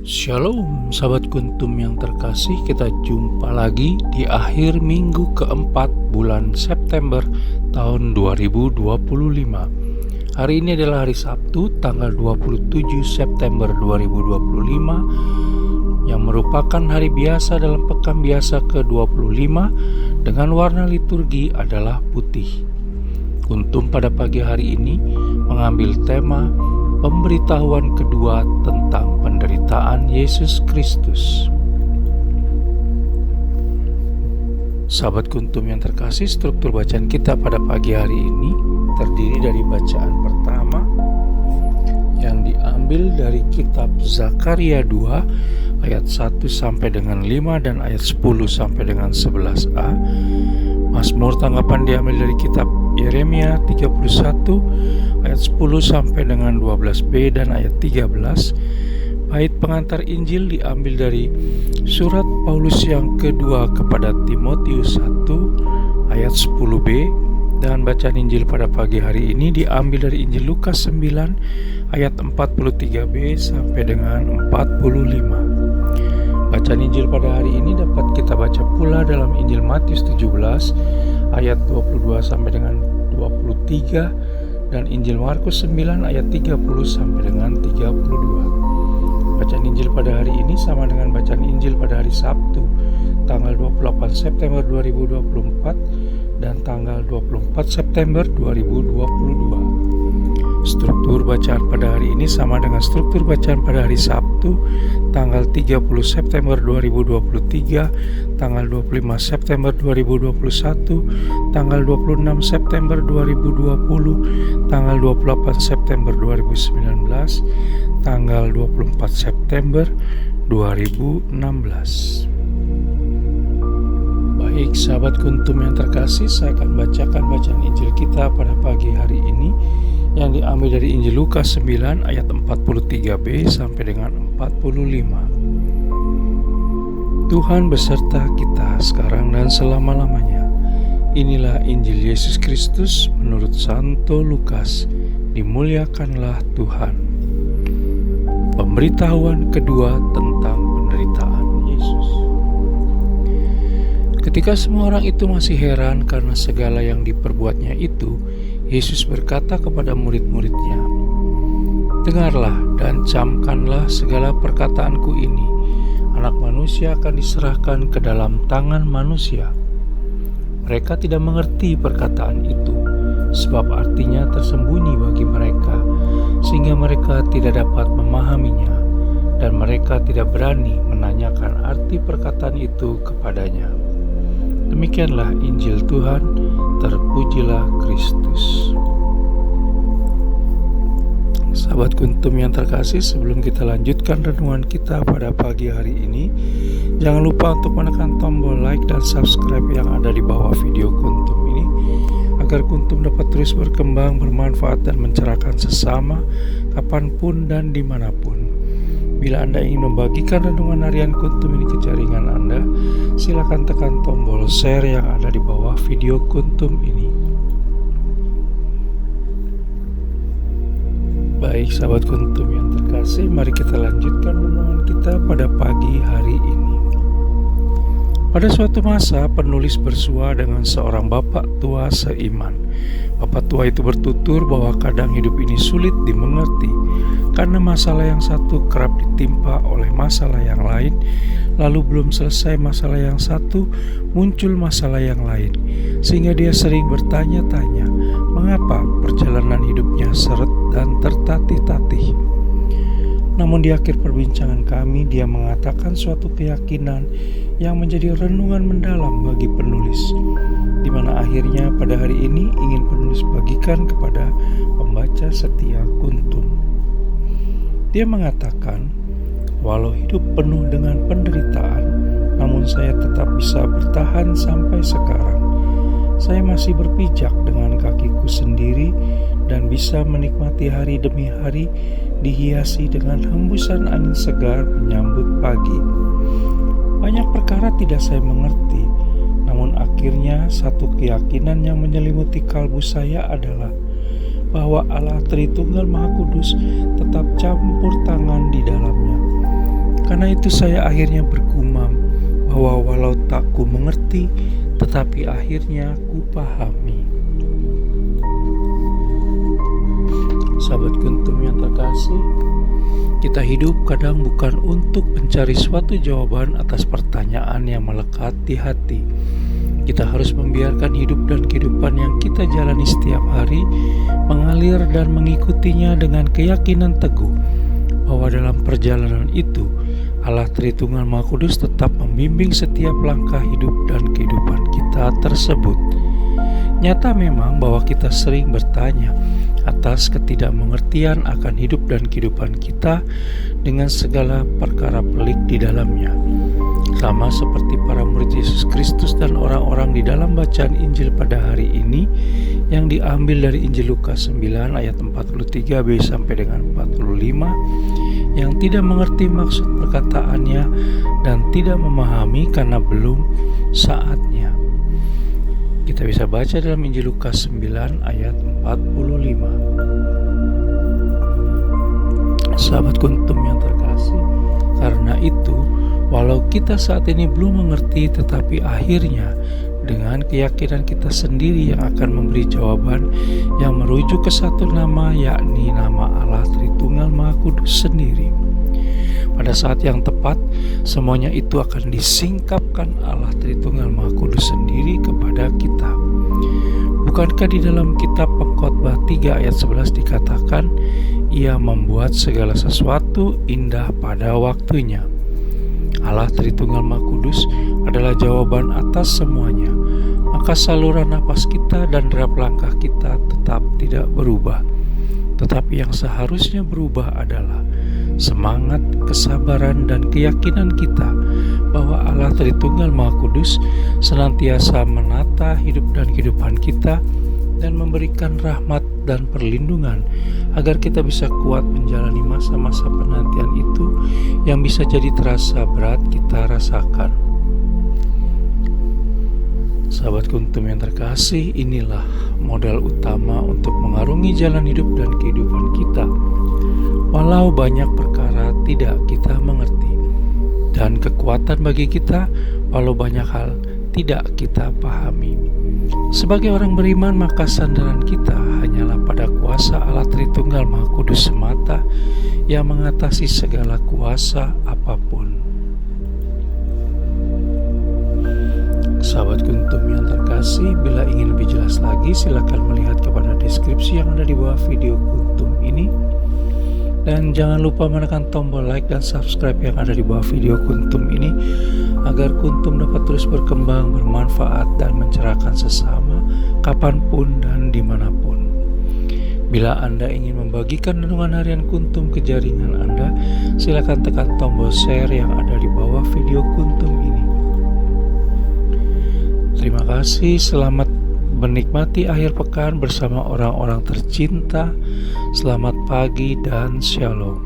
Shalom sahabat kuntum yang terkasih, kita jumpa lagi di akhir minggu keempat bulan September tahun 2025. Hari ini adalah hari Sabtu tanggal 27 September 2025 yang merupakan hari biasa dalam pekan biasa ke-25 dengan warna liturgi adalah putih. Kuntum pada pagi hari ini mengambil tema pemberitahuan kedua tentang penderitaan Yesus Kristus. Sahabat kuntum yang terkasih, struktur bacaan kita pada pagi hari ini terdiri dari bacaan pertama yang diambil dari kitab Zakaria 2 ayat 1 sampai dengan 5 dan ayat 10 sampai dengan 11a. Mazmur tanggapan diambil dari kitab Yeremia 31 ayat 10 sampai dengan 12b dan ayat 13. Bait pengantar Injil diambil dari surat Paulus yang kedua kepada Timotius 1 ayat 10b, dan bacaan Injil pada pagi hari ini diambil dari Injil Lukas 9 ayat 43b sampai dengan 45. Bacaan Injil pada hari ini dapat kita baca pula dalam Injil Matius 17 ayat 22 sampai dengan 23 dan Injil Markus 9 ayat 30 sampai dengan 32. Bacaan Injil pada hari ini sama dengan bacaan Injil pada hari Sabtu tanggal 28 September 2024 dan tanggal 24 September 2022. Struktur bacaan pada hari ini sama dengan struktur bacaan pada hari Sabtu tanggal 30 September 2023, tanggal 25 September 2021, tanggal 26 September 2020, tanggal 28 September 2019, tanggal 24 September 2016. Baik sahabat kuntum yang terkasih, saya akan bacakan bacaan Injil kita pada pagi hari ini yang diambil dari Injil Lukas 9 ayat 43b sampai dengan 45. Tuhan beserta kita sekarang dan selama-lamanya. Inilah Injil Yesus Kristus menurut Santo Lukas. Dimuliakanlah Tuhan. Pemberitahuan kedua tentang penderitaan Yesus. Ketika semua orang itu masih heran karena segala yang diperbuatnya itu, Yesus berkata kepada murid-muridnya, "Dengarlah dan camkanlah segala perkataanku ini. Anak manusia akan diserahkan ke dalam tangan manusia." Mereka tidak mengerti perkataan itu, sebab artinya tersembunyi bagi mereka, sehingga mereka tidak dapat memahaminya, dan mereka tidak berani menanyakan arti perkataan itu kepadanya. Demikianlah Injil Tuhan, terpujilah Kristus. Sahabat kuntum yang terkasih, sebelum kita lanjutkan renungan kita pada pagi hari ini, jangan lupa untuk menekan tombol like dan subscribe yang ada di bawah video kuntum ini, agar kuntum dapat terus berkembang, bermanfaat dan mencerahkan sesama, kapanpun dan dimanapun. Bila Anda ingin membagikan renungan harian kuntum ini ke jaringan Anda, silakan tekan tombol share yang ada di bawah video kuntum ini. Baik sahabat kuntum yang terkasih, mari kita lanjutkan renungan kita pada pagi hari ini. Pada suatu masa, penulis bersua dengan seorang bapak tua seiman. Bapak tua itu bertutur bahwa kadang hidup ini sulit dimengerti, karena masalah yang satu kerap ditimpa oleh masalah yang lain, lalu belum selesai masalah yang satu, muncul masalah yang lain, sehingga dia sering bertanya-tanya, mengapa perjalanan hidupnya seret dan tertatih-tatih. Namun di akhir perbincangan kami, dia mengatakan suatu keyakinan yang menjadi renungan mendalam bagi penulis, di mana akhirnya pada hari ini ingin penulis bagikan kepada pembaca setia kuntum. Dia mengatakan, walau hidup penuh dengan penderitaan, namun saya tetap bisa bertahan sampai sekarang. Saya masih berpijak dengan kakiku sendiri dan bisa menikmati hari demi hari dihiasi dengan hembusan angin segar menyambut pagi. Banyak perkara tidak saya mengerti, namun akhirnya satu keyakinan yang menyelimuti kalbu saya adalah bahwa Allah Tritunggal Maha Kudus tetap campur tangan di dalamnya. Karena itu saya akhirnya bergumam bahwa walau tak ku mengerti, tetapi akhirnya ku pahami. Sahabat Kuntum yang terkasih, kita hidup kadang bukan untuk mencari suatu jawaban atas pertanyaan yang melekat di hati. Kita harus membiarkan hidup dan kehidupan yang kita jalani setiap hari mengalir dan mengikutinya dengan keyakinan teguh bahwa dalam perjalanan itu Allah Tritunggal Maha Kudus tetap membimbing setiap langkah hidup dan kehidupan kita tersebut. Nyata memang bahwa kita sering bertanya atas ketidakmengertian akan hidup dan kehidupan kita dengan segala perkara pelik di dalamnya. Sama seperti para murid Yesus Kristus dan orang-orang di dalam bacaan Injil pada hari ini yang diambil dari Injil Lukas 9 ayat 43b sampai dengan 45, yang tidak mengerti maksud perkataannya dan tidak memahami karena belum saatnya. Kita bisa baca dalam Injil Lukas 9 ayat 45. Sahabat Kuntum yang terkasih, karena itu walau kita saat ini belum mengerti, tetapi akhirnya dengan keyakinan kita sendiri yang akan memberi jawaban yang merujuk ke satu nama, yakni nama Allah Tritunggal Maha Kudus sendiri. Pada saat yang tepat, semuanya itu akan disingkapkan Allah Tritunggal Maha Kudus sendiri kepada kita. Bukankah di dalam kitab Pengkhotbah 3 ayat 11 dikatakan, Ia membuat segala sesuatu indah pada waktunya. Allah Tritunggal Maha Kudus adalah jawaban atas semuanya. Maka saluran napas kita dan derap langkah kita tetap tidak berubah. Tetapi yang seharusnya berubah adalah semangat, kesabaran, dan keyakinan kita bahwa Allah Tritunggal Maha Kudus senantiasa menata hidup dan kehidupan kita dan memberikan rahmat dan perlindungan agar kita bisa kuat menjalani masa-masa penantian itu yang bisa jadi terasa berat kita rasakan. Sahabat Kuntum yang terkasih, inilah modal utama untuk mengarungi jalan hidup dan kehidupan kita. Walau banyak perkara tidak kita mengerti, dan kekuatan bagi kita walau banyak hal tidak kita pahami. Sebagai orang beriman, maka sandaran kita hanyalah pada kuasa Allah Tritunggal Maha Kudus semata yang mengatasi segala kuasa apapun. Sahabat Kuntum yang terkasih, bila ingin lebih jelas lagi, silakan melihat kepada deskripsi yang ada di bawah video Kuntum ini. Dan jangan lupa menekan tombol like dan subscribe yang ada di bawah video Kuntum ini agar Kuntum dapat terus berkembang, bermanfaat, dan mencerahkan sesama kapanpun dan dimanapun. Bila Anda ingin membagikan renungan harian Kuntum ke jaringan Anda, silakan tekan tombol share yang ada di bawah video Kuntum ini. Terima kasih, selamat menikmati akhir pekan bersama orang-orang tercinta. Selamat pagi dan shalom.